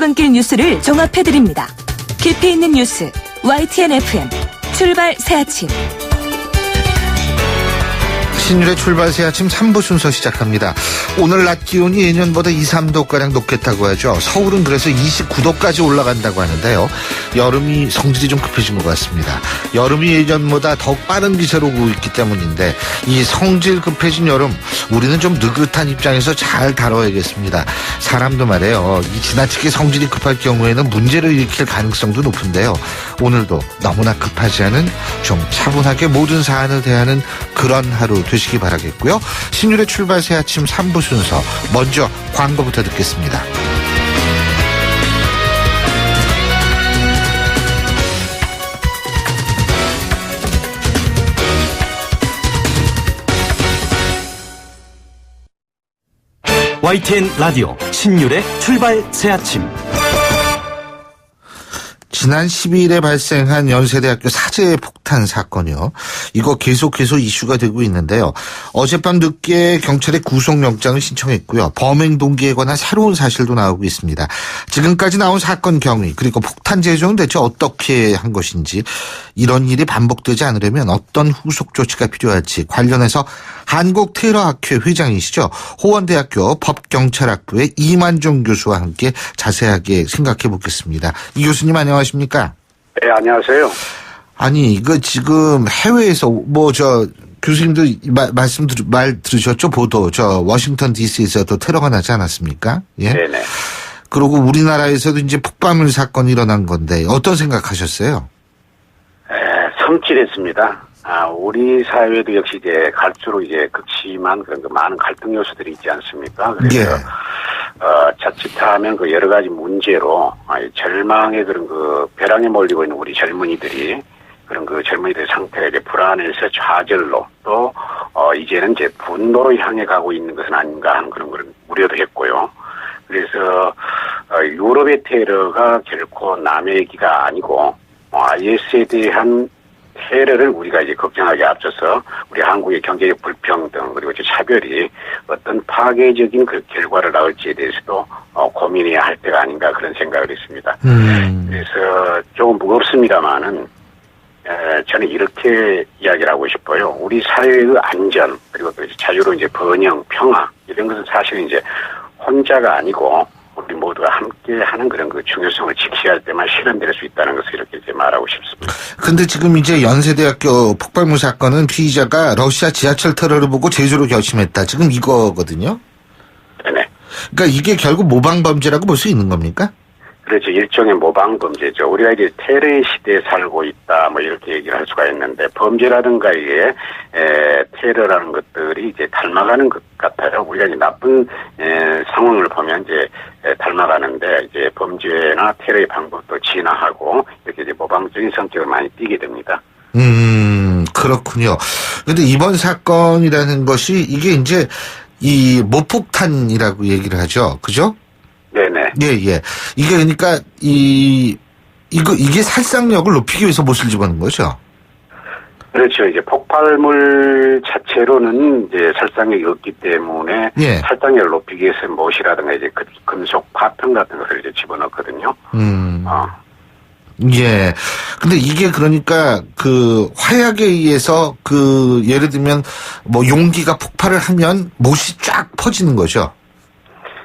출근길 뉴스를 종합해드립니다. 깊이 있는 뉴스 YTN FM 출발 새 아침. 신율의 출발 새 아침 3부 순서 시작합니다. 오늘 낮 기온이 예년보다 2, 3도가량 높겠다고 하죠. 서울은 그래서 29도까지 올라간다고 하는데요. 여름이 성질이 좀 급해진 것 같습니다. 여름이 예전보다 더욱 빠른 기세로 오고 있기 때문인데 이 성질 급해진 여름 우리는 좀 느긋한 입장에서 잘 다뤄야겠습니다. 사람도 말이에요. 이 지나치게 성질이 급할 경우에는 문제를 일으킬 가능성도 높은데요. 오늘도 너무나 급하지 않은 좀 차분하게 모든 사안을 대하는 그런 하루 되시기 바라겠고요. 신율의 출발 새 아침 3부 순서 먼저 광고부터 듣겠습니다. YTN 라디오 신율의 출발 새 아침. 지난 12일에 발생한 연세대학교 사제 폭탄 사건이요. 이거 계속해서 이슈가 되고 있는데요. 어젯밤 늦게 경찰에 구속영장을 신청했고요. 범행 동기에 관한 새로운 사실도 나오고 있습니다. 지금까지 나온 사건 경위 그리고 폭탄 제조는 대체 어떻게 한 것인지, 이런 일이 반복되지 않으려면 어떤 후속 조치가 필요할지 관련해서 한국테러학회 회장이시죠. 호원대학교 법경찰학부의 이만종 교수와 함께 자세하게 생각해 보겠습니다. 이 교수님 안녕하십니까? 네, 안녕하세요. 아니, 이거 지금 해외에서 교수님도 말 들으셨죠? 보도. 워싱턴 DC에서도 테러가 나지 않았습니까? 예. 네네. 그리고 우리나라에서도 이제 폭발물 사건이 일어난 건데 어떤 생각하셨어요? 섬찟했습니다. 우리 사회도 역시 이제 갈수록 이제 극심한 그런 많은 갈등 요소들이 있지 않습니까? 그래서 예. 자칫하면 그 여러 가지 문제로 절망의 그런 그 벼랑에 몰리고 있는 우리 젊은이들이 그런 그 젊은이들의 상태가 이제 불안해서 좌절로 또 이제는 이제 분노로 향해 가고 있는 것은 아닌가 하는 그런 우려도 했고요. 그래서 유럽의 테러가 결코 남의 얘기가 아니고 IS에 대한 테러를 우리가 이제 걱정하기 앞서서 우리 한국의 경제적 불평등 그리고 차별이 어떤 파괴적인 그 결과를 낳을지에 대해서도 고민해야 할 때가 아닌가 그런 생각을 했습니다. 그래서 조금 무겁습니다만은 저는 이렇게 이야기를 하고 싶어요. 우리 사회의 안전 그리고 또 자유로운 이제 번영, 평화 이런 것은 사실은 이제 혼자가 아니고 우리 모두가 함께 하는 그런 그 중요성을 지켜야 할 때만 실현될 수 있다는 것을 이렇게 이제 말하고 싶습니다. 근데 지금 이제 연세대학교 폭발물 사건은 피의자가 러시아 지하철 테러를 보고 제조로 결심했다. 지금 이거거든요. 네네. 그러니까 이게 결국 모방 범죄라고 볼 수 있는 겁니까? 그렇죠. 일종의 모방 범죄죠. 우리가 이제 테러의 시대에 살고 있다, 뭐 이렇게 얘기를 할 수가 있는데 범죄라든가 이게 테러라는 것들이 이제 닮아가는 것 같아요. 우리가 이제 나쁜 상황을 보면 이제 닮아가는데 이제 범죄나 테러의 방법도 진화하고 이렇게 이제 모방적인 성격을 많이 띠게 됩니다. 그렇군요. 근데 이번 사건이라는 것이 이게 이제 이 모폭탄이라고 얘기를 하죠. 그죠? 네네. 예. 이게 그러니까 이게 살상력을 높이기 위해서 못을 집어넣은 거죠. 그렇죠. 이제 폭발물 자체로는 이제 살상력이 없기 때문에 예. 살상력을 높이기 위해서 못이라든가 이제 금속 파편 같은 것을 이제 집어넣거든요. 예. 근데 이게 그러니까 그 화약에 의해서 그 예를 들면 뭐 용기가 폭발을 하면 못이 쫙 퍼지는 거죠.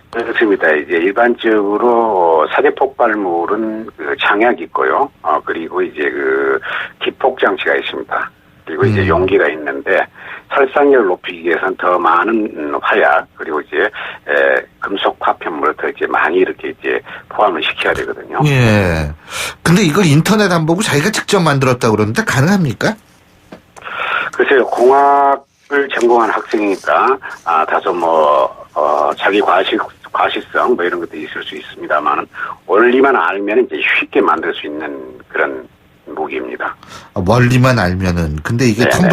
그렇습니다. 이제 일반적으로 사제 폭발물은 그 장약이 있고요. 그리고 이제 그 기폭 장치가 있습니다. 그리고 이제 용기가 있는데 살상력을 높이기 위해서는 더 많은 화약 그리고 이제 금속 파편물을 더 이제 많이 이렇게 이제 포함을 시켜야 되거든요. 예. 근데 이걸 인터넷 안 보고 자기가 직접 만들었다고 그러는데 가능합니까? 글쎄요. 공학을 전공한 학생이니까 다소 자기 과시성 뭐 이런 것도 있을 수 있습니다만 원리만 알면 이제 쉽게 만들 수 있는 그런 무기입니다. 원리만 알면은. 근데 이게 네네.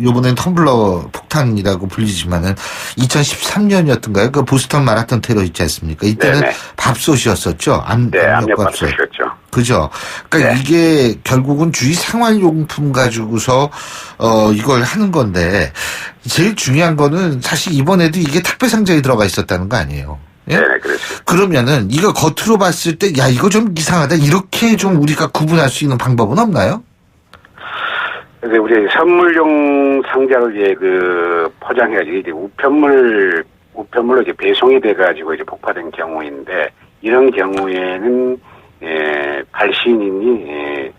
요번엔 텀블러 폭탄이라고 불리지만은 2013년이었던가요? 그 보스턴 마라톤 테러 있지 않습니까? 이때는 네네. 밥솥이었었죠. 압력밥솥이었죠. 그죠? 그러니까 네. 이게 결국은 주위 생활용품 가지고서 이걸 하는 건데 제일 중요한 거는 사실 이번에도 이게 택배 상자에 들어가 있었다는 거 아니에요? 예? 네, 그렇습니다. 그러면은 이거 겉으로 봤을 때 야 이거 좀 이상하다 이렇게 좀 우리가 구분할 수 있는 방법은 없나요? 그래서 우리 선물용 상자를 이제 그 포장해가지고 이제 우편물로 이제 배송이 돼가지고 이제 폭파된 경우인데 이런 경우에는 발신인이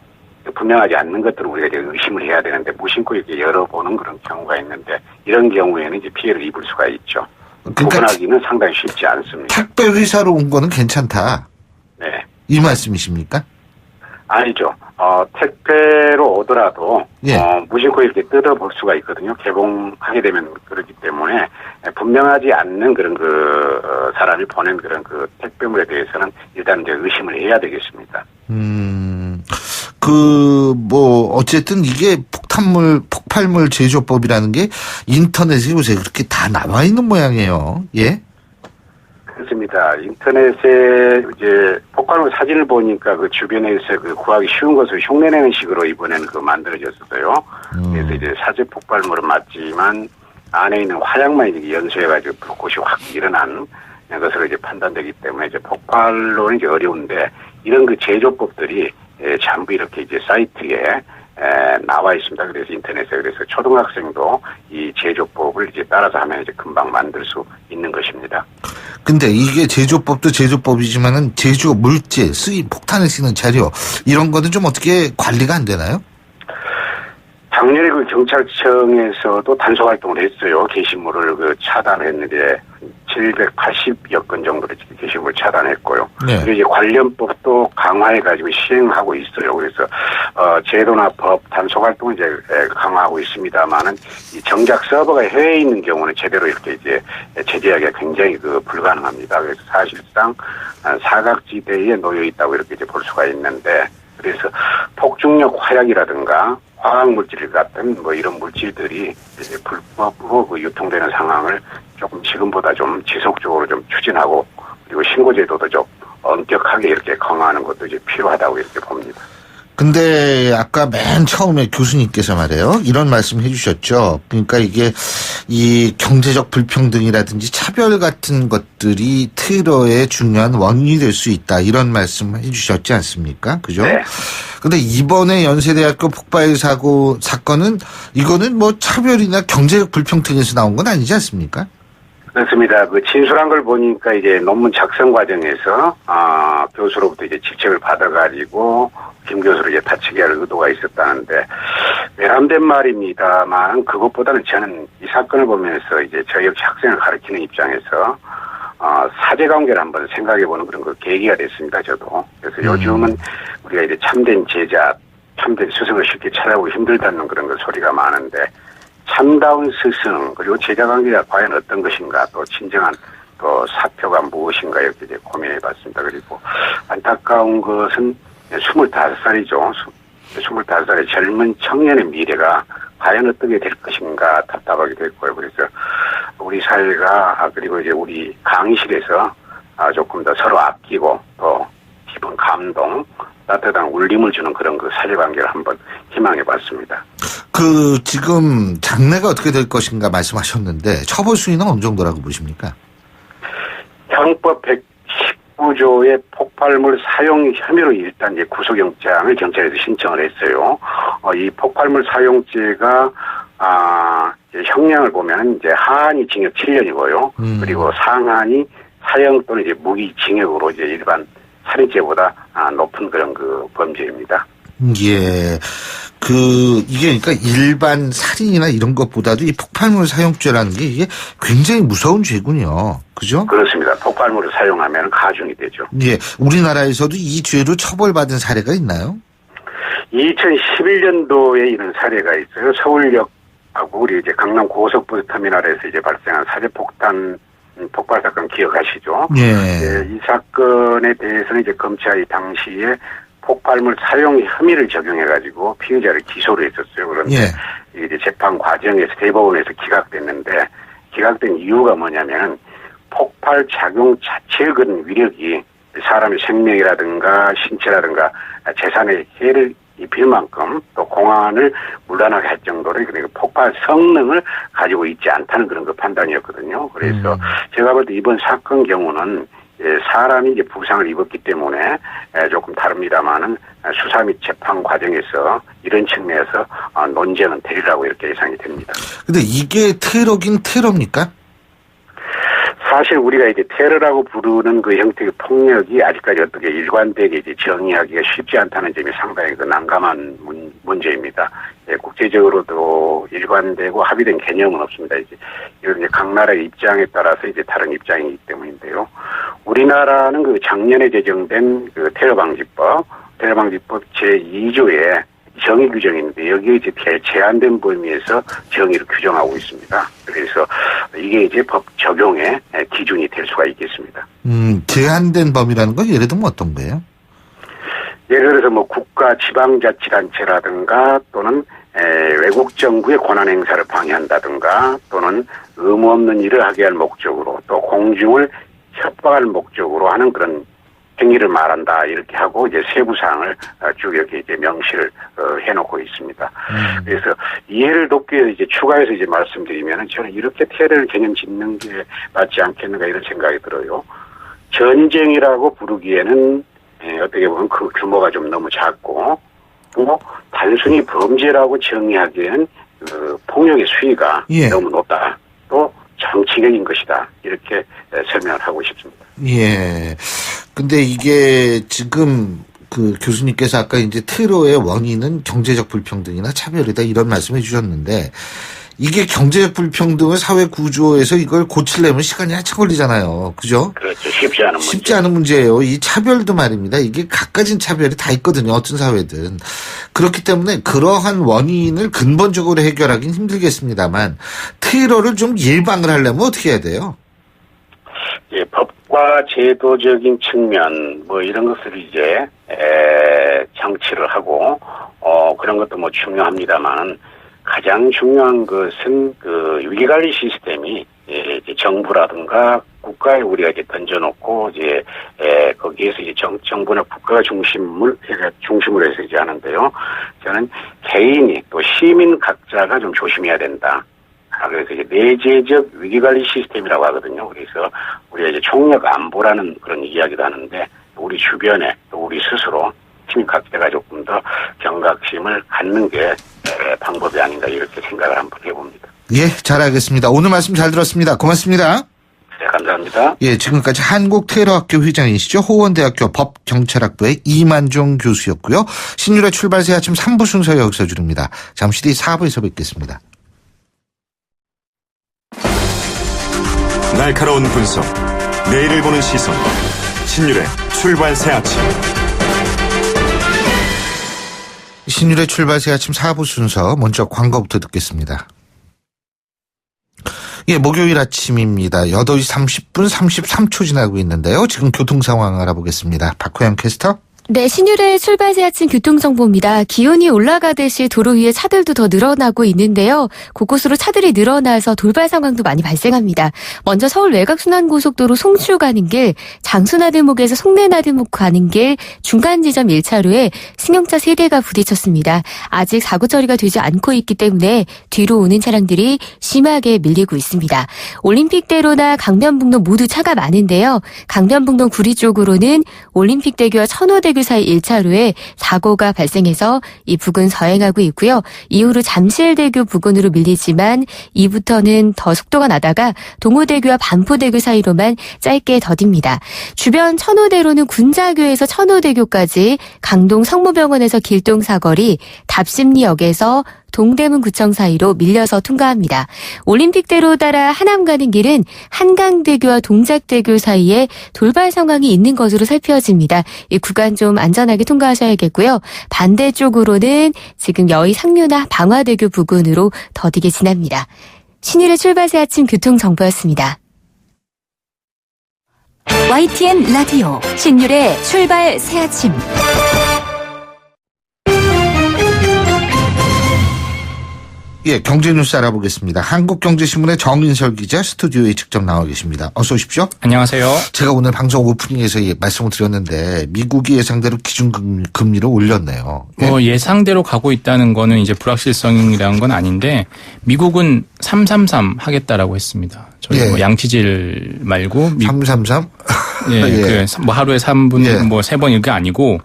분명하지 않는 것들을 우리가 이제 의심을 해야 되는데 무심코 이렇게 열어보는 그런 경우가 있는데 이런 경우에는 이제 피해를 입을 수가 있죠. 그러니까 구분하기는 상당히 쉽지 않습니다. 택배 회사로 온 거는 괜찮다. 네. 이 말씀이십니까? 아니죠. 택배로 오더라도, 예. 무심코 이렇게 뜯어볼 수가 있거든요. 개봉하게 되면 그렇기 때문에, 분명하지 않는 그런 사람이 보낸 그런 택배물에 대해서는 일단 이제 의심을 해야 되겠습니다. 어쨌든 이게 폭발물 제조법이라는 게 인터넷에 요새 그렇게 다 나와 있는 모양이에요. 예? 그렇습니다. 인터넷에 이제 폭발물 사진을 보니까 그 주변에서 구하기 쉬운 것을 흉내내는 식으로 이번에는 만들어졌어요. 그래서 이제 사제 폭발물은 맞지만 안에 있는 화약만 이제 연소해가지고 불꽃이 확 일어난 것으로 이제 판단되기 때문에 이제 폭발로는 이제 어려운데 이런 제조법들이 전부 이렇게 이제 사이트에 나와 있습니다. 그래서 인터넷에 그래서 초등학생도 이 제조법을 이제 따라서 하면 이제 금방 만들 수 있는 것입니다. 근데 이게 제조법도 제조법이지만은 제조 물질, 폭탄을 쓰는 재료 이런 거는 좀 어떻게 관리가 안 되나요? 작년에 경찰청에서도 단속 활동을 했어요. 게시물을 차단했는데 780여 건 정도로 게시물 차단했고요. 네. 그리고 이제 관련법도 강화해가지고 시행하고 있어요. 그래서 제도나 법 단속 활동을 이제 강화하고 있습니다만은 이 정작 서버가 해외에 있는 경우는 제대로 이렇게 이제 제재하기가 굉장히 불가능합니다. 그래서 사실상 사각지대에 놓여 있다고 이렇게 이제 볼 수가 있는데 그래서 폭중력 화약이라든가 화학물질 같은 이런 물질들이 이제 불법으로 유통되는 상황을 조금 지금보다 좀 지속적으로 좀 추진하고 그리고 신고제도도 좀 엄격하게 이렇게 강화하는 것도 이제 필요하다고 이렇게 봅니다. 근데 아까 맨 처음에 교수님께서 말이에요. 이런 말씀 해주셨죠. 그러니까 이게 이 경제적 불평등이라든지 차별 같은 것들이 테러의 중요한 원인이 될 수 있다. 이런 말씀 해주셨지 않습니까? 그죠? 네. 근데 이번에 연세대학교 폭발 사건은 이거는 차별이나 경제적 불평등에서 나온 건 아니지 않습니까? 그렇습니다. 진술한 걸 보니까 이제 논문 작성 과정에서, 교수로부터 이제 직책을 받아가지고, 김 교수를 이제 다치게 할 의도가 있었다는데, 외람된 말입니다만, 그것보다는 저는 이 사건을 보면서 이제 저 역시 학생을 가르치는 입장에서, 사제 관계를 한번 생각해보는 그런 계기가 됐습니다, 저도. 그래서 요즘은 우리가 이제 참된 제자, 참된 스승을 쉽게 찾아보기 힘들다는 그런 소리가 많은데, 참다운 스승 그리고 제자 관계가 과연 어떤 것인가 또 진정한 또 사표가 무엇인가 이렇게 이제 고민해봤습니다. 그리고 안타까운 것은 25살이죠. 25살의 젊은 청년의 미래가 과연 어떻게 될 것인가 답답하기도 했고요. 그래서 우리 사회가 그리고 이제 우리 강의실에서 조금 더 서로 아끼고 또 깊은 감동, 따뜻한 울림을 주는 그런 사회관계를 한번 희망해봤습니다. 지금 장래가 어떻게 될 것인가 말씀하셨는데 처벌 수위는 어느 정도라고 보십니까? 형법 119조의 폭발물 사용 혐의로 일단 이제 구속영장을 경찰에서 신청을 했어요. 이 폭발물 사용죄가 형량을 보면 이제 하한이 징역 7년이고요. 그리고 상한이 사형 또는 이제 무기징역으로 이제 일반 살인죄보다 높은 그런 범죄입니다. 예. 이게 그러니까 일반 살인이나 이런 것보다도 이 폭발물 사용죄라는 게 이게 굉장히 무서운 죄군요. 그죠? 그렇습니다. 폭발물을 사용하면 가중이 되죠. 예. 우리나라에서도 이 죄로 처벌받은 사례가 있나요? 2011년도에 이런 사례가 있어요. 서울역하고 우리 이제 강남 고속버스 터미널에서 이제 발생한 사제폭탄 폭발 사건 기억하시죠? 예. 이 사건에 대해서는 이제 검찰이 당시에 폭발물 사용 혐의를 적용해가지고 피의자를 기소를 했었어요. 그런데 예. 이제 재판 과정에서 대법원에서 기각됐는데 기각된 이유가 뭐냐면 폭발 작용 자체의 그런 위력이 사람의 생명이라든가 신체라든가 재산에 해를 입힐 만큼 또 공안을 물러나게 할 정도로 그러니까 폭발 성능을 가지고 있지 않다는 그런 그 판단이었거든요. 그래서 제가 볼 때 이번 사건 경우는 사람이 이제 부상을 입었기 때문에 조금 다릅니다만은 수사 및 재판 과정에서 이런 측면에서 논쟁은 되리라고 이렇게 예상이 됩니다. 근데 이게 테러긴 테러입니까? 사실 우리가 이제 테러라고 부르는 그 형태의 폭력이 아직까지 어떻게 일관되게 이제 정의하기가 쉽지 않다는 점이 상당히 그 난감한 문제입니다. 예, 국제적으로도 일관되고 합의된 개념은 없습니다. 이런 이제 각 나라의 입장에 따라서 이제 다른 입장이기 때문인데요. 우리나라는 그 작년에 제정된 그 테러방지법 제2조에 정의 규정이 있는데 여기에 이제 제한된 범위에서 정의를 규정하고 있습니다. 그래서 이게 이제 법 적용의 기준이 될 수가 있겠습니다. 제한된 범위라는 건 예를 들면 어떤 거예요? 예를 들어서 뭐 국가 지방자치단체라든가 또는 외국 정부의 권한 행사를 방해한다든가 또는 의무 없는 일을 하게 할 목적으로 또 공중을 협박할 목적으로 하는 그런 행위를 말한다 이렇게 하고 이제 세부 사항을 쭉 이렇게 이제 명시를 해놓고 있습니다. 그래서 이해를 돕기 위해서 이제 추가해서 이제 말씀드리면은 저는 이렇게 테러를 개념 짓는 게 맞지 않겠는가 이런 생각이 들어요. 전쟁이라고 부르기에는 어떻게 보면 그 규모가 좀 너무 작고 또 단순히 범죄라고 정의하기에는 그 폭력의 수위가 너무 높다. 또 정치적인 것이다. 이렇게 설명을 하고 싶습니다. 예. 근데 이게 지금 그 교수님께서 아까 이제 테러의 원인은 경제적 불평등이나 차별이다 이런 말씀해 주셨는데 이게 경제적 불평등을 사회 구조에서 이걸 고치려면 시간이 한참 걸리잖아요. 그죠? 그렇죠. 쉽지 않은 문제. 쉽지 않은 문제예요. 이 차별도 말입니다. 이게 갖가진 차별이 다 있거든요. 어떤 사회든. 그렇기 때문에 그러한 원인을 근본적으로 해결하기는 힘들겠습니다만 테러를 좀 예방을 하려면 어떻게 해야 돼요? 예, 법과 제도적인 측면 뭐 이런 것을 이제 정치를 하고 그런 것도 뭐 중요합니다만 가장 중요한 것은 그 위기관리 시스템이 이제 정부라든가 국가에 우리가 이제 던져놓고 이제 거기에서 이제 정부나 국가가 중심으로 해서 이제 하는데요. 저는 개인이 또 시민 각자가 좀 조심해야 된다. 그래서 이제 내재적 위기관리 시스템이라고 하거든요. 그래서 우리가 이제 총력 안보라는 그런 이야기도 하는데 우리 주변에 또 우리 스스로 시민 각자가 조금 더 경각심을 갖는 게 방법이 아닌가 이렇게 생각을 한번 해봅니다. 예, 잘 알겠습니다. 오늘 말씀 잘 들었습니다. 고맙습니다. 네, 감사합니다. 예, 지금까지 한국테러학교 회장이시죠. 호원대학교 법경찰학부의 이만종 교수였고요. 신율의 출발새 아침 3부 순서 여기서 줄입니다. 잠시 뒤 4부에서 뵙겠습니다. 날카로운 분석, 내일을 보는 시선, 신율의 출발새 아침. 신율의 출발새 아침 4부 순서 먼저 광고부터 듣겠습니다. 예, 목요일 아침입니다. 8시 30분 33초 지나고 있는데요. 지금 교통 상황 알아보겠습니다. 박호영 캐스터. 네, 신율의 출발새 아침 교통정보입니다. 기온이 올라가듯이 도로 위에 차들도 더 늘어나고 있는데요. 곳곳으로 차들이 늘어나서 돌발 상황도 많이 발생합니다. 먼저 서울 외곽순환고속도로 송출 가는 길, 장수나들목에서 송내나들목 가는 길 중간 지점 1차로에 승용차 3대가 부딪혔습니다. 아직 사고 처리가 되지 않고 있기 때문에 뒤로 오는 차량들이 심하게 밀리고 있습니다. 올림픽대로나 강변북로 모두 차가 많은데요. 강변북로 구리 쪽으로는 올림픽대교와 천호대교 사이 1차로에 사고가 발생해서 이 부근 서행하고 있고요. 이후로 잠실대교 부근으로 밀리지만 이부터는 더 속도가 나다가 동호대교와 반포대교 사이로만 짧게 더딥니다. 주변 천호대로는 군자교에서 천호대교까지 강동 성모병원에서 길동 사거리, 답심리역에서 동대문구청 사이로 밀려서 통과합니다. 올림픽대로 따라 하남 가는 길은 한강대교와 동작대교 사이에 돌발 상황이 있는 것으로 살펴집니다. 이 구간 좀 안전하게 통과하셔야겠고요. 반대쪽으로는 지금 여의 상류나 방화대교 부근으로 더디게 지납니다. 신율의 출발새 아침 교통정보였습니다. YTN 라디오 신율의 출발 새 아침. 예, 경제뉴스 알아보겠습니다. 한국경제신문의 정인설 기자 스튜디오에 직접 나와 계십니다. 어서 오십시오. 안녕하세요. 제가 오늘 방송 오프닝에서 말씀을 드렸는데 미국이 예상대로 기준금리를 올렸네요. 예. 예상대로 가고 있다는 거는 이제 불확실성이라는 건 아닌데 미국은 333 하겠다라고 했습니다. 저희 예. 양치질 말고 333? 예, 예. 뭐 하루에 3분 예. 뭐 3번 이게 아니고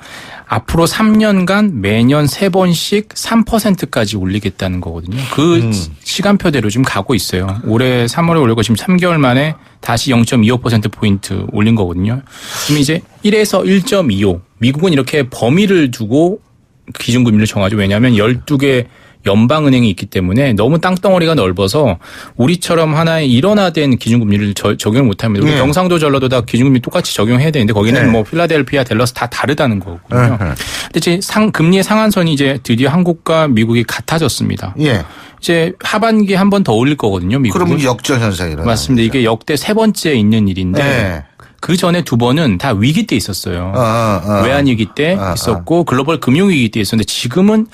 앞으로 3년간 매년 3번씩 3%까지 올리겠다는 거거든요. 그 시간표대로 지금 가고 있어요. 올해 3월에 올리고 지금 3개월 만에 다시 0.25%포인트 올린 거거든요. 지금 이제 1에서 1.25. 미국은 이렇게 범위를 두고 기준금리를 정하죠. 왜냐하면 12개 연방은행이 있기 때문에 너무 땅덩어리가 넓어서 우리처럼 하나의 일원화된 기준금리를 적용을 못합니다. 우리 네. 경상도 전라도 다 기준금리 똑같이 적용해야 되는데 거기는 네. 뭐 필라델피아, 댈러스 다 다르다는 거거든요. 근데 이제 금리의 상한선이 이제 드디어 한국과 미국이 같아졌습니다. 예. 이제 하반기에 한 번 더 올릴 거거든요. 미국은. 그러면 역전 현상이라는 맞습니다. 이게 역대 3번째 있는 일인데 네. 그 전에 2번은 다 위기 때 있었어요. 외환위기 때 있었고 글로벌 금융위기 때 있었는데 지금은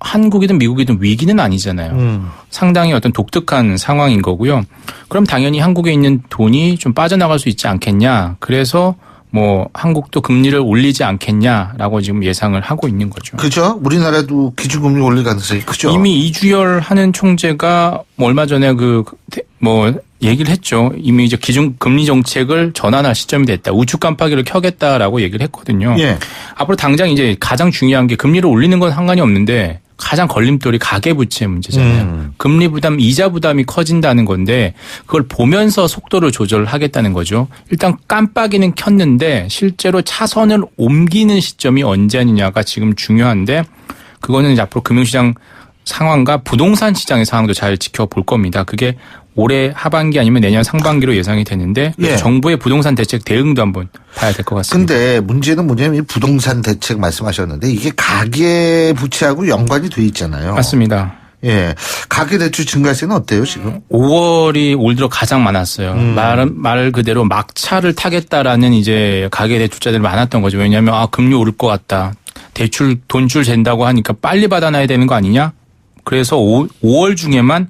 한국이든 미국이든 위기는 아니잖아요. 상당히 어떤 독특한 상황인 거고요. 그럼 당연히 한국에 있는 돈이 좀 빠져나갈 수 있지 않겠냐. 그래서 뭐 한국도 금리를 올리지 않겠냐라고 지금 예상을 하고 있는 거죠. 그죠? 우리나라도 기준금리 올릴 가능성이 크죠. 이미 이주열 하는 총재가 뭐 얼마 전에 얘기를 했죠. 이미 이제 기준 금리 정책을 전환할 시점이 됐다. 우측 깜빡이를 켜겠다라고 얘기를 했거든요. 예. 앞으로 당장 이제 가장 중요한 게 금리를 올리는 건 상관이 없는데 가장 걸림돌이 가계부채 문제잖아요. 금리 부담, 이자 부담이 커진다는 건데 그걸 보면서 속도를 조절하겠다는 거죠. 일단 깜빡이는 켰는데 실제로 차선을 옮기는 시점이 언제냐가 지금 중요한데 그거는 이제 앞으로 금융시장 상황과 부동산 시장의 상황도 잘 지켜볼 겁니다. 그게 올해 하반기 아니면 내년 상반기로 예상이 되는데 예. 정부의 부동산 대책 대응도 한번 봐야 될 것 같습니다. 근데 문제는 뭐냐면 이 부동산 대책 말씀하셨는데 이게 가계 부채하고 연관이 돼 있잖아요. 맞습니다. 예. 가계대출 증가세는 어때요, 지금? 5월이 올 들어 가장 많았어요. 말 그대로 막차를 타겠다라는 이제 가계대출자들이 많았던 거죠. 왜냐하면 금리 오를 것 같다. 돈줄 잰다고 하니까 빨리 받아놔야 되는 거 아니냐? 그래서 5월 중에만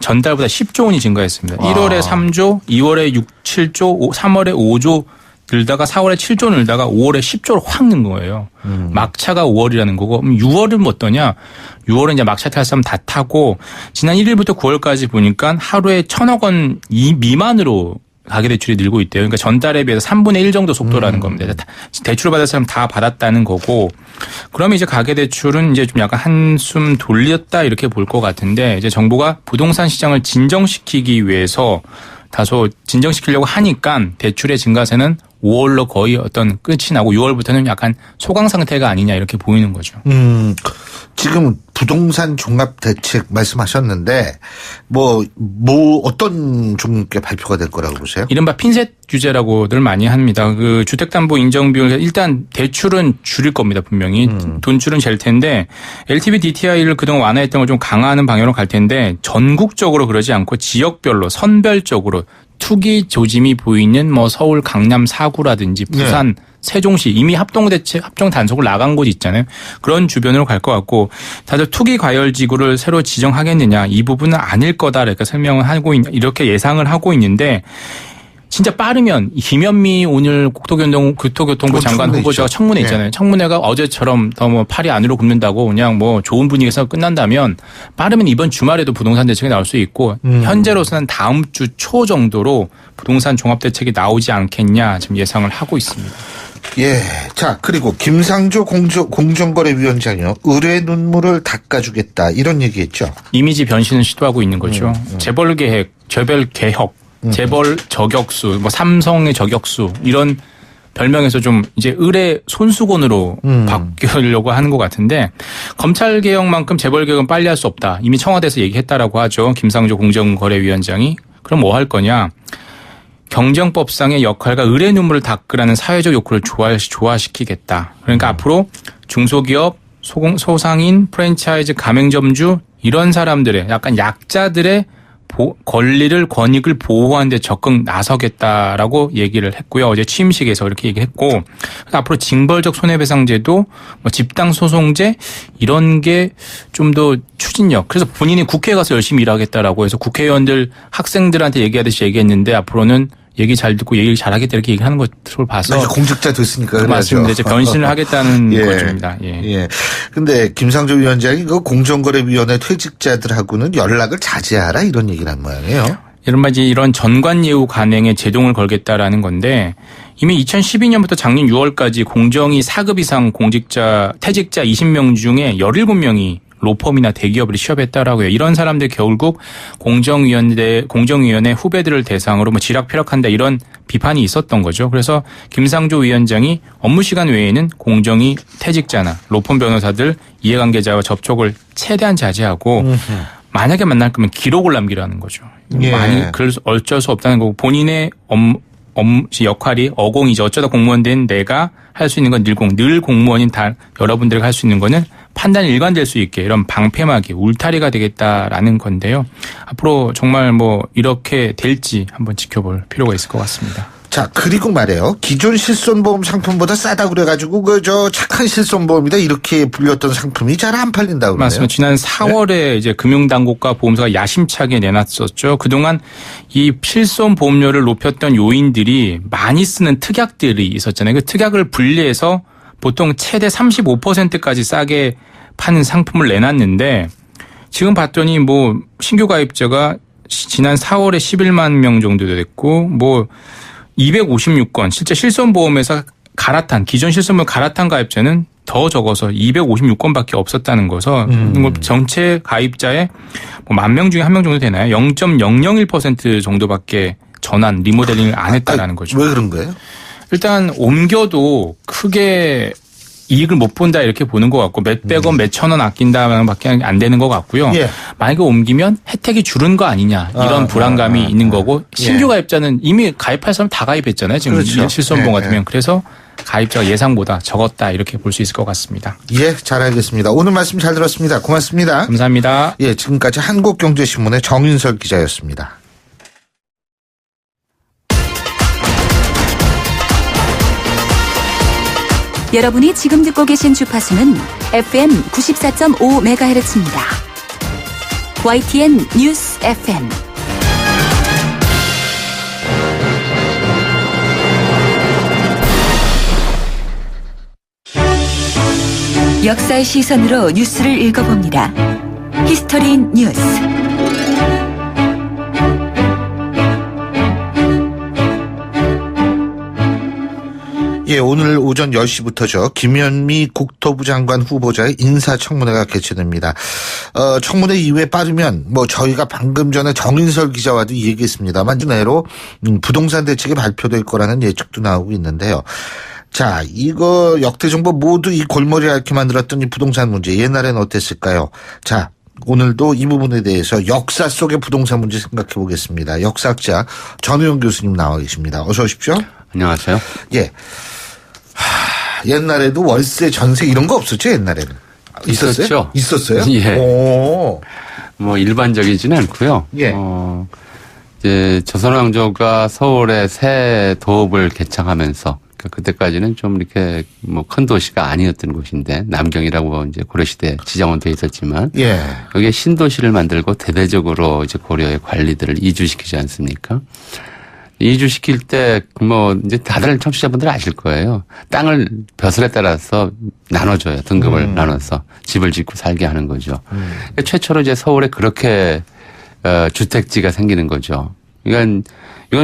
전달보다 10조 원이 증가했습니다. 1월에 3조, 2월에 6, 7조, 3월에 5조 늘다가 4월에 7조 늘다가 5월에 10조로 확 는 거예요. 막차가 5월이라는 거고 6월은 어떠냐? 6월은 이제 막차 탈 사람 다 타고 지난 1일부터 9월까지 보니까 하루에 1,000억 원 미만으로 가계대출이 늘고 있대요. 그러니까 전달에 비해서 3분의 1 정도 속도라는 겁니다. 대출을 받을 사람 다 받았다는 거고 그러면 이제 가계대출은 이제 좀 약간 한숨 돌렸다 이렇게 볼 것 같은데 이제 정부가 부동산 시장을 진정시키기 위해서 다소 진정시키려고 하니까 대출의 증가세는 5월로 거의 어떤 끝이 나고 6월부터는 약간 소강 상태가 아니냐 이렇게 보이는 거죠. 지금 부동산 종합 대책 말씀하셨는데 어떤 종목에 발표가 될 거라고 보세요? 이른바 핀셋 규제라고들 많이 합니다. 그 주택담보 인정비율 일단 대출은 줄일 겁니다. 분명히 돈줄은 잴 텐데 LTV DTI를 그동안 완화했던 걸 좀 강화하는 방향으로 갈 텐데 전국적으로 그러지 않고 지역별로 선별적으로 투기 조짐이 보이는 서울 강남 4구라든지 부산 세종시 이미 합동 단속을 나간 곳이 있잖아요. 그런 주변으로 갈 것 같고 다들 투기 과열 지구를 새로 지정하겠느냐 이 부분은 아닐 거다 이렇게 설명을 하고 이렇게 예상을 하고 있는데 진짜 빠르면 김현미 오늘 국토교통부 장관 후보자가 청문회 있잖아요. 청문회가 어제처럼 더 팔이 안으로 굽는다고 그냥 좋은 분위기에서 끝난다면 빠르면 이번 주말에도 부동산 대책이 나올 수 있고 현재로서는 다음 주 초 정도로 부동산 종합대책이 나오지 않겠냐 지금 예상을 하고 있습니다. 예. 자, 그리고 김상조 공정거래위원장이요. 의뢰 눈물을 닦아주겠다 이런 얘기했죠. 이미지 변신을 시도하고 있는 거죠. 재벌 개혁, 재벌 저격수, 삼성의 저격수 이런 별명에서 좀 이제 의뢰 손수건으로 바뀌려고 하는 것 같은데 검찰 개혁만큼 재벌 개혁은 빨리 할 수 없다. 이미 청와대에서 얘기했다라고 하죠. 김상조 공정거래위원장이. 그럼 뭐 할 거냐? 경정법상의 역할과 의뢰 눈물을 닦으라는 사회적 욕구를 조화시키겠다. 그러니까 앞으로 중소기업, 소상인, 프랜차이즈, 가맹점주 이런 사람들의 약간 약자들의 권리를 권익을 보호하는 데 적극 나서겠다라고 얘기를 했고요. 어제 취임식에서 이렇게 얘기했고 앞으로 징벌적 손해배상제도 뭐 집단소송제 이런 게 좀 더 추진력. 그래서 본인이 국회에 가서 열심히 일하겠다라고 해서 국회의원들 학생들한테 얘기하듯이 얘기했는데 앞으로는 얘기 잘 듣고 얘기 잘하겠다 이렇게 얘기하는 것으로 봐서 이제 공직자 됐으니까 맞습니다. 이제 변신을 하겠다는 예. 거입니다. 예. 예. 근데 김상조 위원장이 그 공정거래위원회 퇴직자들하고는 연락을 자제하라 이런 얘기를 한 모양이에요. 이런 전관 예우 간행에 제동을 걸겠다라는 건데 이미 2012년부터 작년 6월까지 공정위 4급 이상 퇴직자 20명 중에 17명이 로펌이나 대기업을 취업했다라고요. 이런 사람들 결국 공정위원회 후배들을 대상으로 뭐 지락펴락한다 이런 비판이 있었던 거죠. 그래서 김상조 위원장이 업무 시간 외에는 공정위 퇴직자나 로펌 변호사들 이해관계자와 접촉을 최대한 자제하고 만약에 만날 거면 기록을 남기라는 거죠. 예. 그래서 어쩔 수 없다는 거고 본인의 역할이 어공이죠. 어쩌다 공무원 된 내가 할 수 있는 건 늘 공무원인 여러분들이 할 수 있는 거는 판단이 일관될 수 있게 이런 방패막이 울타리가 되겠다라는 건데요. 앞으로 정말 뭐 이렇게 될지 한번 지켜볼 필요가 있을 것 같습니다. 자, 그리고 말이에요. 기존 실손보험 상품보다 싸다고 그래가지고 착한 실손보험이다 이렇게 불렸던 상품이 잘 안 팔린다고 그러네요. 맞습니다. 지난 4월에 네? 이제 금융당국과 보험사가 야심차게 내놨었죠. 그동안 이 실손 보험료를 높였던 요인들이 많이 쓰는 특약들이 있었잖아요. 그 특약을 분리해서 보통 최대 35%까지 싸게 파는 상품을 내놨는데 지금 봤더니 뭐 신규 가입자가 지난 4월에 11만 명 정도 됐고 256건 실제 실손보험에서 기존 실손보험 갈아탄 가입자는 더 적어서 256건밖에 없었다는 거서 전체 가입자의 10,000명 중에 1명 정도 되나요? 0.001% 정도밖에 전환 리모델링을 안 했다라는 거죠. 왜 그런 거예요? 일단 옮겨도 크게 이익을 못 본다 이렇게 보는 것 같고 몇백 원, 몇천 원 아낀다밖에 안 되는 것 같고요. 예. 만약에 옮기면 혜택이 줄은 거 아니냐 이런 불안감이 있는 거고 신규 가입자는 이미 가입할 사람 다 가입했잖아요. 지금 그렇죠. 실손보험 같으면. 그래서 가입자가 예상보다 적었다 이렇게 볼 수 있을 것 같습니다. 예, 잘 알겠습니다. 오늘 말씀 잘 들었습니다. 고맙습니다. 감사합니다. 예, 지금까지 한국경제신문의 정윤설 기자였습니다. 여러분이 지금 듣고 계신 주파수는 FM 94.5MHz입니다. YTN 뉴스 FM. 역사의 시선으로 뉴스를 읽어봅니다. 히스토리 뉴스. 예, 오늘 오전 10시부터죠. 김현미 국토부 장관 후보자의 인사청문회가 개최됩니다. 청문회 이후에 빠르면 저희가 방금 전에 정인설 기자와도 얘기했습니다만 내로 부동산 대책이 발표될 거라는 예측도 나오고 있는데요. 자, 이거 역대 정부 모두 이 골머리 앓게 만들었던 이 부동산 문제 옛날에는 어땠을까요? 자, 오늘도 이 부분에 대해서 역사 속의 부동산 문제 생각해 보겠습니다. 역사학자 전우영 교수님 나와 계십니다. 어서 오십시오. 안녕하세요. 예. 옛날에도 월세, 전세 이런 거 없었죠, 옛날에는? 있었죠. 있었어요? 예. 오. 일반적이지는 않고요. 예. 이제 조선왕조가 서울에 새 도읍을 개창하면서 그때까지는 좀 이렇게 큰 도시가 아니었던 곳인데 남경이라고 이제 고려시대 지정은 돼 있었지만 예. 여기에 신도시를 만들고 대대적으로 이제 고려의 관리들을 이주시키지 않습니까? 이주시킬 때 이제 다들 청취자분들 아실 거예요. 땅을 벼슬에 따라서 나눠줘요. 등급을 나눠서 집을 짓고 살게 하는 거죠. 그러니까 최초로 이제 서울에 그렇게 주택지가 생기는 거죠. 이건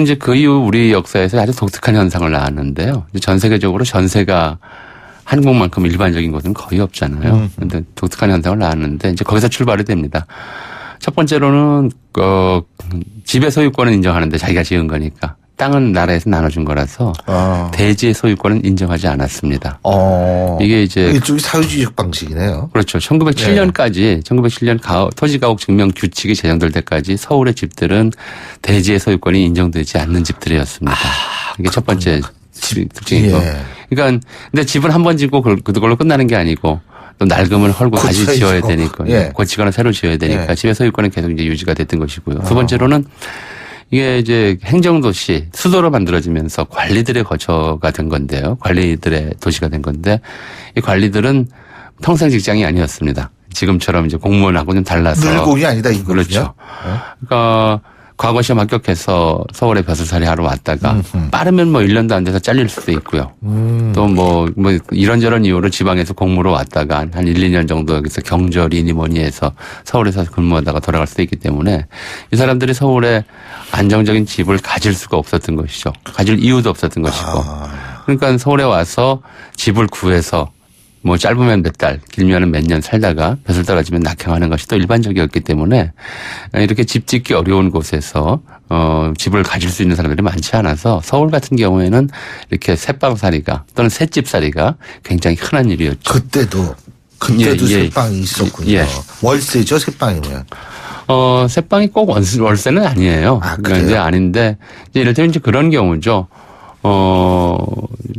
이제 그 이후 우리 역사에서 아주 독특한 현상을 낳았는데요. 전 세계적으로 전세가 한국만큼 일반적인 곳은 거의 없잖아요. 그런데 독특한 현상을 낳았는데 이제 거기서 출발이 됩니다. 첫 번째로는 집의 소유권은 인정하는데 자기가 지은 거니까 땅은 나라에서 나눠준 거라서 대지의 소유권은 인정하지 않았습니다. 이게 이제 일종의 사회주의적 방식이네요. 그렇죠. 1907년까지 1907년 토지가옥 증명 규칙이 제정될 때까지 서울의 집들은 대지의 소유권이 인정되지 않는 집들이었습니다. 이게 첫 번째 특징이고. 예. 그러니까 근데 집은 한 번 짓고 그걸로 끝나는 게 아니고 또 낡음을 헐고 다시 고쳐야죠. 지어야 되니까 예. 고치거나 새로 지어야 되니까 예. 집의 소유권은 계속 이제 유지가 됐던 것이고요. 두 번째로는 이게 이제 행정도시, 수도로 만들어지면서 관리들의 거처가 된 건데요. 관리들의 도시가 된 건데 이 관리들은 평생 직장이 아니었습니다. 지금처럼 이제 공무원하고 좀 달라서. 늘공이 아니다 이거군요. 그렇죠. 그러니까 과거 시험 합격해서 서울에 벼슬살이 하러 왔다가 빠르면 뭐 1년도 안 돼서 잘릴 수도 있고요. 또 뭐 이런저런 이유로 지방에서 공무로 왔다가 한 1, 2년 정도 여기서 경절이니 뭐니 해서 서울에서 근무하다가 돌아갈 수도 있기 때문에 이 사람들이 서울에 안정적인 집을 가질 수가 없었던 것이죠. 가질 이유도 없었던 것이고. 그러니까 서울에 와서 집을 구해서 뭐 짧으면 몇 달, 길면은 몇 년 살다가 벼슬 떨어지면 낙향하는 것이 또 일반적이었기 때문에 이렇게 집 짓기 어려운 곳에서 집을 가질 수 있는 사람들이 많지 않아서 서울 같은 경우에는 이렇게 새방살이가 또는 새집살이가 굉장히 흔한 일이었죠. 그때도 예. 새빵이 있었군요. 예. 월세죠 새빵이면. 새빵이 꼭 월세는 아니에요. 아, 그러니까 그래요? 이제 아닌데 이제 이를테면 이제 그런 경우죠.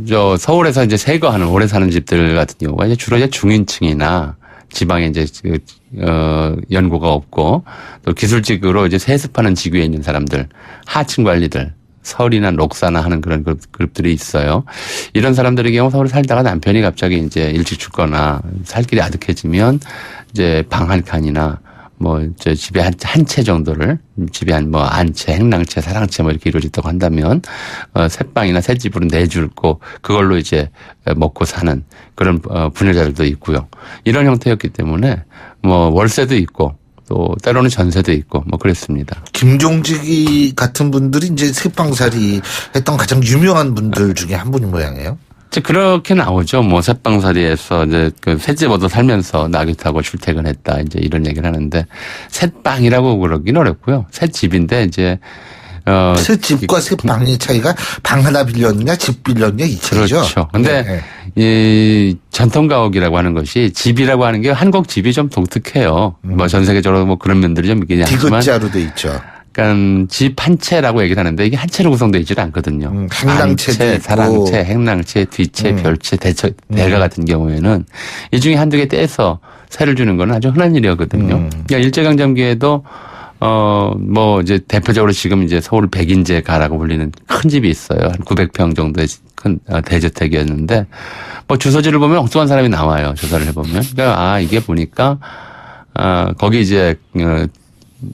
저 서울에서 이제 새거하는 오래 사는 집들 같은 경우가 이제 주로 이제 중인층이나 지방에 이제 연고가 없고 또 기술직으로 이제 세습하는 직위에 있는 사람들, 하층 관리들, 설이나 녹사나 하는 그런 그룹들이 있어요. 이런 사람들의 경우 서울에 살다가 남편이 갑자기 이제 일찍 죽거나 살 길이 아득해지면 이제 방 한 칸이나 뭐, 집에 한 채 정도를, 집에 안채, 행랑채, 사랑채 뭐 이렇게 이루어졌다고 한다면, 새빵이나 새집으로 내주고, 그걸로 이제 먹고 사는 그런, 분여자들도 있고요. 이런 형태였기 때문에, 뭐, 월세도 있고, 또, 때로는 전세도 있고, 뭐, 그랬습니다. 김종직이 같은 분들이 이제 새빵살이 했던 가장 유명한 분들 중에 한 분인 모양이에요. 그렇게 나오죠. 뭐, 새빵살이에서 이제 그 새집 얻어 살면서 낙이 타고 출퇴근했다. 이제 이런 얘기를 하는데, 새빵이라고 그러긴 어렵고요. 새집인데 이제, 새집과 새빵의 차이가 방 하나 빌렸냐, 집 빌렸냐, 이 차이죠. 그렇죠. 근데, 네. 이 전통가옥이라고 하는 것이 집이라고 하는 게 한국 집이 좀 독특해요. 뭐 전 세계적으로 뭐 그런 면들이 좀 있긴 하지만. 디귿자로 돼 있죠. 그러니까 집 한 채라고 얘기를 하는데 이게 한 채로 구성되어 있지는 않거든요. 행랑채도 안채, 있고. 사랑채, 행랑채, 뒤채, 별채, 대가 같은 경우에는 이 중에 한두 개 떼서 세를 주는 건 아주 흔한 일이었거든요. 그러니까 일제강점기에도 뭐 이제 대표적으로 지금 이제 서울 백인제가라고 불리는 큰 집이 있어요. 한 900평 정도의 큰 대저택이었는데 뭐 주소지를 보면 엉뚱한 사람이 나와요. 조사를 해보면. 그러니까 이게 보니까 거기 이제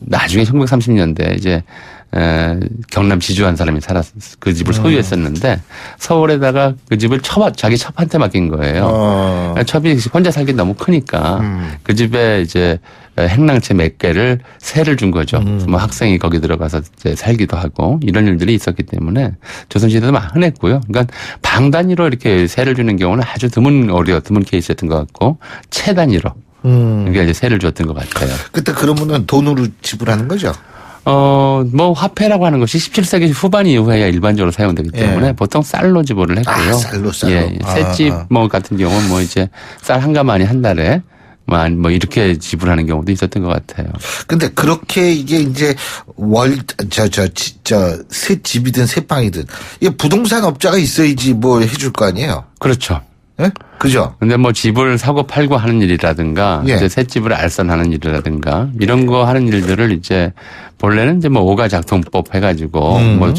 나중에 1930년대 이제 경남 지주 한 사람이 그 집을 소유했었는데 서울에다가 그 집을 자기 첩한테 맡긴 거예요. 첩이 혼자 살기 너무 크니까 그 집에 이제 행랑채 몇 개를 세를 준 거죠. 뭐 학생이 거기 들어가서 이제 살기도 하고 이런 일들이 있었기 때문에 조선시대도 막 흔했고요. 그러니까 방 단위로 이렇게 세를 주는 경우는 아주 드문 케이스였던 것 같고 채 단위로 그러니까 이제 세를 줬던 것 같아요. 그때 그러면은 돈으로 지불하는 거죠? 뭐 화폐라고 하는 것이 17세기 후반 이후에야 일반적으로 사용되기 때문에 보통 쌀로 지불을 했고요. 쌀로. 예. 새집 뭐 같은 경우는 뭐 이제 쌀 한 가마니 한 달에 뭐 이렇게 지불하는 경우도 있었던 것 같아요. 근데 그렇게 이게 이제 새 집이든 새 빵이든 이게 부동산 업자가 있어야지 뭐 해줄 거 아니에요? 그렇죠. 예? 그죠? 근데 뭐 집을 사고 팔고 하는 일이라든가 예. 이제 새집을 알선하는 일이라든가 이런 거 하는 일들을 이제 본래는 이제 뭐 오가작통법 해가지고 뭐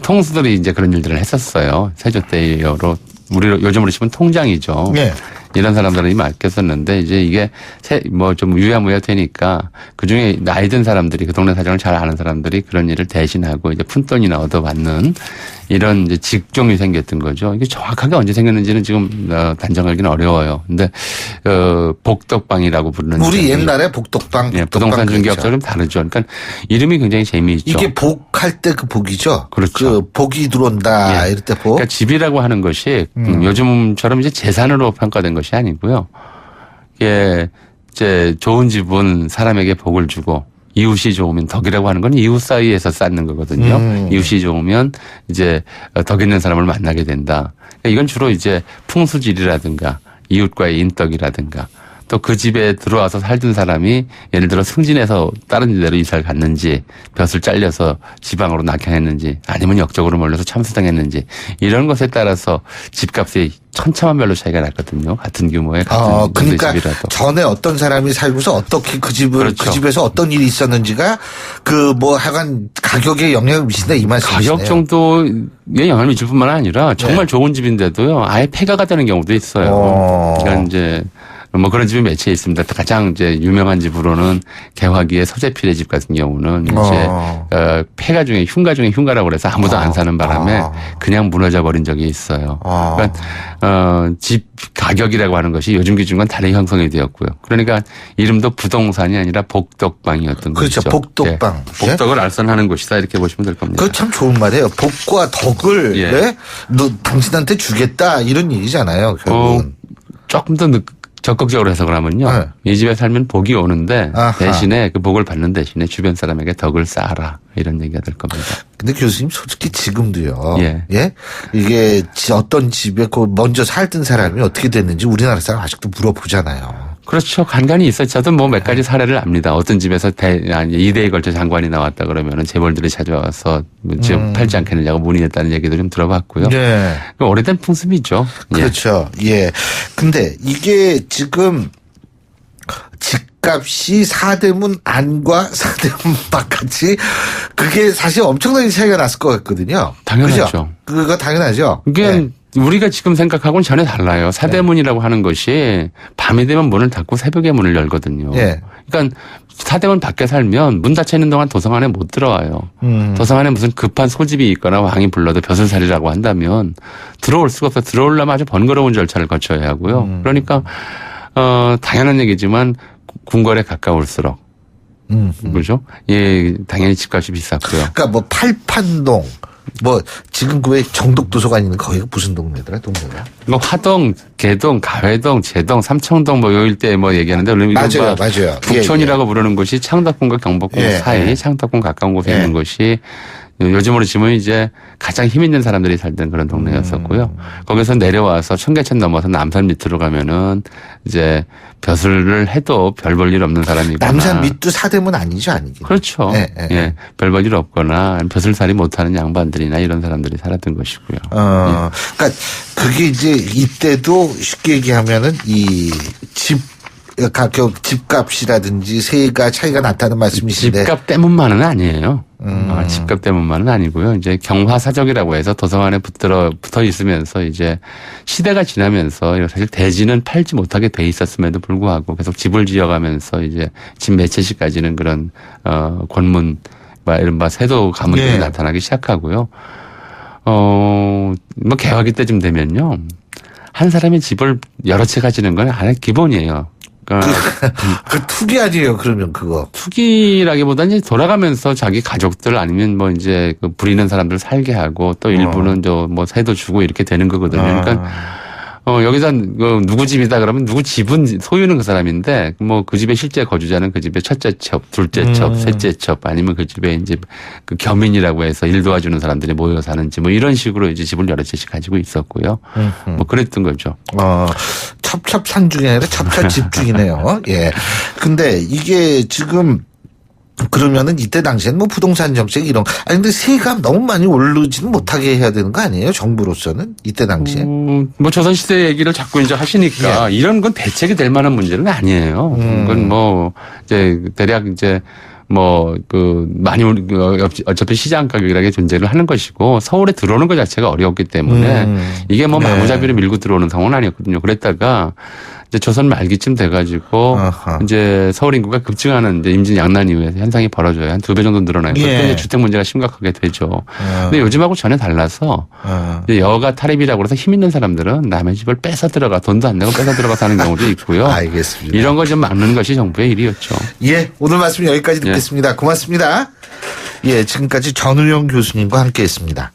통수들이 이제 그런 일들을 했었어요. 세조대여로 우리로 요즘으로 치면 통장이죠. 예. 이런 사람들이 맡겼었는데 이제 이게 뭐 좀 유야무야 되니까 그중에 나이 든 사람들이 그 동네 사정을 잘 아는 사람들이 그런 일을 대신하고 이제 푼돈이나 얻어받는 이런 이제 직종이 생겼던 거죠. 이게 정확하게 언제 생겼는지는 지금 단정하기는 어려워요. 근데 복덕방이라고 부르는 우리 옛날에 복덕방 부동산 중개업자 좀 다르죠. 그러니까 이름이 굉장히 재미있죠. 이게 복할 때 그 복이죠. 그렇죠. 그 복이 들어온다 이럴 때 복. 그러니까 집이라고 하는 것이 요즘처럼 이제 재산으로 평가된 것이 아니고요. 이게 이제 좋은 집은 사람에게 복을 주고 이웃이 좋으면 덕이라고 하는 건 이웃 사이에서 쌓는 거거든요. 이웃이 좋으면 이제 덕 있는 사람을 만나게 된다. 그러니까 이건 주로 이제 풍수질이라든가 이웃과의 인덕이라든가 또 그 집에 들어와서 살던 사람이 예를 들어 승진해서 다른 데로 이사를 갔는지 벼슬 잘려서 지방으로 낙향했는지 아니면 역적으로 몰려서 참수당했는지 이런 것에 따라서 집값이 천차만별로 차이가 났거든요. 같은 규모의 같은 그러니까 집이라도. 전에 어떤 사람이 살고서 어떻게 그 그렇죠. 집에서 어떤 일이 있었는지가 하여간 가격에 영향을 미친다 이 말씀이시네요. 가격 정도의 영향을 미칠 뿐만 아니라 정말 좋은 집인데도요. 아예 폐가가 되는 경우도 있어요. 그러니까 이제 뭐 그런 집이 몇 채 있습니다. 가장 이제 유명한 집으로는 개화기의 서재필의 집 같은 경우는 이제 폐가 중에 흉가라고 그래서 아무도 안 사는 바람에 그냥 무너져 버린 적이 있어요. 그러니까 집 가격이라고 하는 것이 요즘 기준과는 다르게 형성이 되었고요. 그러니까 이름도 부동산이 아니라 복덕방이었던 그렇죠. 것이죠. 복덕방. 네. 복덕을 알선하는 곳이다 이렇게 보시면 될 겁니다. 그거 참 좋은 말이에요. 복과 덕을 너 당신한테 주겠다 이런 얘기잖아요. 결국은. 조금 더 적극적으로 해석을 하면요. 이 집에 살면 복이 오는데 대신에 그 복을 받는 대신에 주변 사람에게 덕을 쌓아라 이런 얘기가 될 겁니다. 근데 교수님 솔직히 지금도요. 예? 이게 어떤 집에 먼저 살던 사람이 어떻게 됐는지 우리나라 사람 아직도 물어보잖아요. 그렇죠. 간간히 있어요. 저도 뭐 몇 가지 사례를 압니다. 어떤 집에서 2대에 걸쳐 장관이 나왔다 그러면은 재벌들이 찾아와서 지금 팔지 않겠느냐고 문의했다는 얘기도 좀 들어봤고요. 네. 오래된 풍습이죠. 그렇죠. 예. 근데 이게 지금 집값이 사대문 안과 사대문 바깥이 그게 사실 엄청나게 차이가 났을 것 같거든요. 당연하죠. 그죠? 그거 당연하죠. 이게 우리가 지금 생각하고는 전혀 달라요. 사대문이라고 하는 것이 밤이 되면 문을 닫고 새벽에 문을 열거든요. 그러니까 사대문 밖에 살면 문 닫혀 있는 동안 도성 안에 못 들어와요. 도성 안에 무슨 급한 소집이 있거나 왕이 불러도 벼슬살이라고 한다면 들어올 수가 없어요. 들어오려면 아주 번거로운 절차를 거쳐야 하고요. 그러니까 당연한 얘기지만 궁궐에 가까울수록 그렇죠? 예, 당연히 집값이 비쌌고요. 그러니까 뭐 팔판동 지금 그 왜 정독도서관 있는 거기가 무슨 동네더라, 동네가? 뭐 화동, 개동, 가회동, 제동, 삼청동 요 일대 얘기하는데 맞아요. 북촌이라고 부르는 곳이 창덕궁과 경복궁 사이 창덕궁 가까운 곳에 있는 곳이 요즘으로 치면 이제 가장 힘 있는 사람들이 살던 그런 동네였었고요. 거기서 내려와서 청계천 넘어서 남산 밑으로 가면은 이제 벼슬을 해도 별 볼 일 없는 사람이거나. 남산 밑도 사대문 아니죠, 아니긴. 그렇죠. 예. 별 볼 일 없거나 벼슬살이 못하는 양반들이나 이런 사람들이 살았던 것이고요. 그러니까 그게 이제 이때도 쉽게 얘기하면은 이 가격, 집값이라든지 세가 차이가 났다는 말씀이신데. 집값 때문만은 아니에요. 집값 때문만은 아니고요. 이제 경화사적이라고 해서 도성 안에 붙어 있으면서 이제 시대가 지나면서 사실 대지는 팔지 못하게 돼 있었음에도 불구하고 계속 집을 지어가면서 이제 집 몇 채씩까지는 그런 권문, 이른바 세도 가문들이 나타나기 시작하고요. 개화기 때쯤 되면요. 한 사람이 집을 여러 채 가지는 건 하나의 기본이에요. 그 투기 아니에요, 그러면 그거. 투기라기보다는 이제 돌아가면서 자기 가족들 아니면 이제 부리는 사람들 살게 하고 또 일부는 세도 주고 이렇게 되는 거거든요. 그러니까 여기서 누구 집이다 그러면 누구 집은 소유는 그 사람인데 그 집에 실제 거주자는 그 집의 첫째 첩, 둘째 첩, 셋째 첩 아니면 그 집에 이제 그 겸인이라고 해서 일 도와주는 사람들이 모여 사는 집 이런 식으로 이제 집을 여러 채씩 가지고 있었고요. 그랬던 거죠. 첩첩산 중이 아니라 첩첩집 중이네요. 예. 근데 이게 지금 그러면은 이때 당시에는 부동산 정책 이런 근데 세가 너무 많이 오르지는 못하게 해야 되는 거 아니에요? 정부로서는 이때 당시에. 조선시대 얘기를 자꾸 이제 하시니까 이런 건 대책이 될 만한 문제는 아니에요. 그건 이제 대략 이제 많이 어차피 시장 가격이라는 게 존재를 하는 것이고 서울에 들어오는 것 자체가 어려웠기 때문에 이게 마구잡이로 밀고 들어오는 상황은 아니었거든요. 그랬다가 이제 조선 말기쯤 돼가지고 이제 서울 인구가 급증하는 이제 임진 양난 이후에 현상이 벌어져요. 한 2배 정도 늘어나요. 그때 이제 주택 문제가 심각하게 되죠. 근데 요즘하고 전혀 달라서 이제 여가 탈입이라고 해서 힘 있는 사람들은 남의 집을 돈도 안 내고 뺏어 들어가 사는 경우도 있고요. 알겠습니다. 이런 걸 좀 막는 것이 정부의 일이었죠. 예, 오늘 말씀 여기까지 듣겠습니다. 고맙습니다. 예, 지금까지 전우영 교수님과 함께했습니다.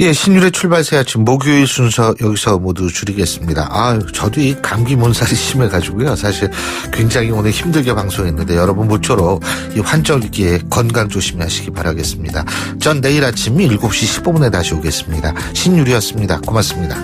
예, 신율의 출발 새 아침 목요일 순서 여기서 모두 줄이겠습니다. 저도 이 감기 몸살이 심해가지고요. 사실 굉장히 오늘 힘들게 방송했는데 여러분 모쪼록 이 환절기에 건강 조심하시기 바라겠습니다. 전 내일 아침 7시 15분에 다시 오겠습니다. 신율이었습니다. 고맙습니다.